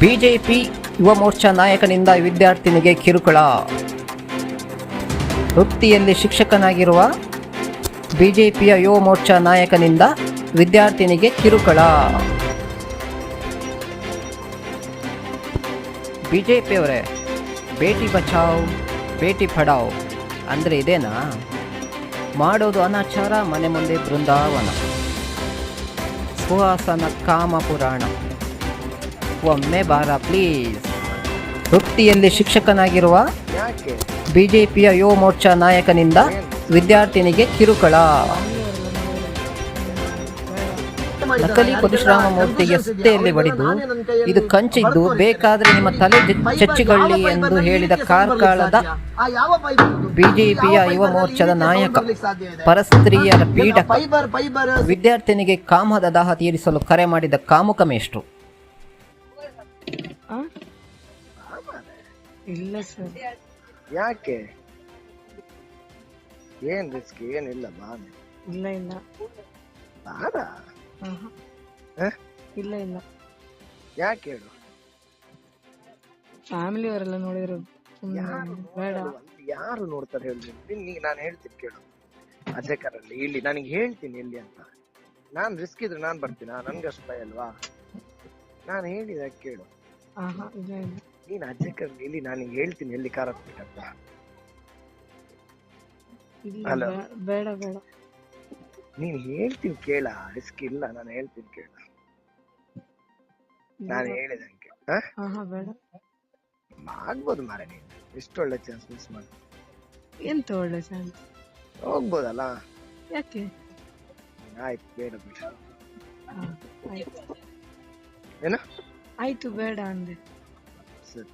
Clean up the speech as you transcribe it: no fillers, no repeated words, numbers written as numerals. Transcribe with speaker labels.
Speaker 1: BJP Yuva Morcha ನಾಯಕನಿಂದ ವಿದ್ಯಾರ್ಥಿನಿಗೆ ಕಿರುಕುಳ. ವೃತ್ತಿಯಲ್ಲಿ ಶಿಕ್ಷಕನಾಗಿರುವ ಬಿಜೆಪಿಯ ಯುವ ಮೋರ್ಚಾ ನಾಯಕನಿಂದ ವಿದ್ಯಾರ್ಥಿನಿಗೆ ಕಿರುಕುಳ. ಬಿಜೆಪಿಯವರೇ, ಬೇಟಿ ಬಚಾವ್ ಬೇಟಿ ಪಢಾವ್ ಅಂದರೆ ಇದೇನಾ? ಮಾಡೋದು ಅನಾಚಾರ, ಮನೆ ಮುಂದೆ ಬೃಂದಾವನ, ಸುಹಾಸನ ಕಾಮ ಪುರಾಣ. ಒಮ್ಮೆ ಬಾರ ಪ್ಲೀಸ್. ವೃತ್ತಿಯಲ್ಲಿ ಶಿಕ್ಷಕನಾಗಿರುವ ಬಿಜೆಪಿಯ ಯುವ ಮೋರ್ಚಾ ನಾಯಕನಿಂದ ವಿದ್ಯಾರ್ಥಿನಿಗೆ ಕಿರುಕುಳ. ನಕಲಿ ಪರಶುರಾಮ ಮೂರ್ತಿಗೆ ಸುತ್ತೆಯಲ್ಲಿ ಬಡಿದು, ಇದು ಕಂಚಿದ್ದು, ಬೇಕಾದರೆ ನಿಮ್ಮ ತಲೆ ಚಚ್ಚಿಕೊಳ್ಳಿ ಎಂದು ಹೇಳಿದ ಕಾರ್ಕಳದ ಬಿಜೆಪಿಯ ಯುವ ಮೋರ್ಚಾದ ನಾಯಕ, ಪರಸ್ತ್ರೀಯರ ಪೀಡಕ, ವಿದ್ಯಾರ್ಥಿನಿಗೆ ಕಾಮದ ದಾಹ ತೀರಿಸಲು ಕರೆ ಮಾಡಿದ ಕಾಮುಕ ಮೇಷ್ಟ್ರು.
Speaker 2: ಇಲ್ಲ ಸರ್.
Speaker 3: ಯಾಕೆ? ಏನ್ ರಿಸ್ಕ್? ಏನಿಲ್ಲ, ಬಾನೆ.
Speaker 2: ಇಲ್ಲ ಇಲ್ಲ
Speaker 3: ಬಾರ.
Speaker 2: ಇಲ್ಲ ಇಲ್ಲ.
Speaker 3: ಯಾಕೆ ಹೇಳು?
Speaker 2: ಫ್ಯಾಮಿಲಿ ಅವರೆಲ್ಲ ನೋಡಿದ್ರು ಬೇಡ.
Speaker 3: ಯಾರು ನೋಡ್ತಾರೆ ಹೇಳಿ? ನಾನು ಹೇಳ್ತೀನಿ ಕೇಳು. ಅಜಯಕರಲ್ಲಿ ಇಲ್ಲಿ ನನಗೆ ಹೇಳ್ತೀನಿ ಎಲ್ಲಿ ಅಂತ. ನಾನ್ ರಿಸ್ಕ್ ಇದ್ರೆ ನಾನ್ ಬರ್ತೀನ? ನನ್ಗಷ್ಟು ಭಯ ಅಲ್ವಾ? ನಾನು ಹೇಳಿದ ಕೇಳು. ನೀನ್ ಅಜಯಕರಲ್ಲಿ ಇಲ್ಲಿ ನಾನು ಹೇಳ್ತೀನಿ ಎಲ್ಲಿ ಕಾರ್ ಹತ್ಬೇಕಂತ.
Speaker 2: ಬೇಡ ಬೇಡ.
Speaker 3: ನೀನ್ ಹೇಳ್ತೀನಿ ಕೇಳ. ರಿಸ್ಕ್ ಇಲ್ಲ, ನಾನು ಹೇಳ್ತೀನಿ ಕೇಳ. ನಾನು ಹೇಳಿದಂಗೆ
Speaker 2: ಬೇಡ.
Speaker 3: ಮಾಡ್ಬೋದು ಮಾರ. ನೀನ್ ಎಷ್ಟು ಒಳ್ಳೆ ಚಾನ್ಸ್ ಮಿಸ್ ಮಾಡಿ.
Speaker 2: ಎಂತ ಒಳ್ಳೆ ಚಾನ್ಸ್?
Speaker 3: ಹೋಗ್ಬೋದಲ್ಲ?
Speaker 2: ಯಾಕೆ?
Speaker 3: ಆಯ್ತು, ಬೇಡ ಬಿಡ.
Speaker 2: ಆಯ್ತು
Speaker 3: ಏನ
Speaker 2: ಆಯ್ತು ಬೇಡ ಅಂದೆ.
Speaker 3: ಸರಿ.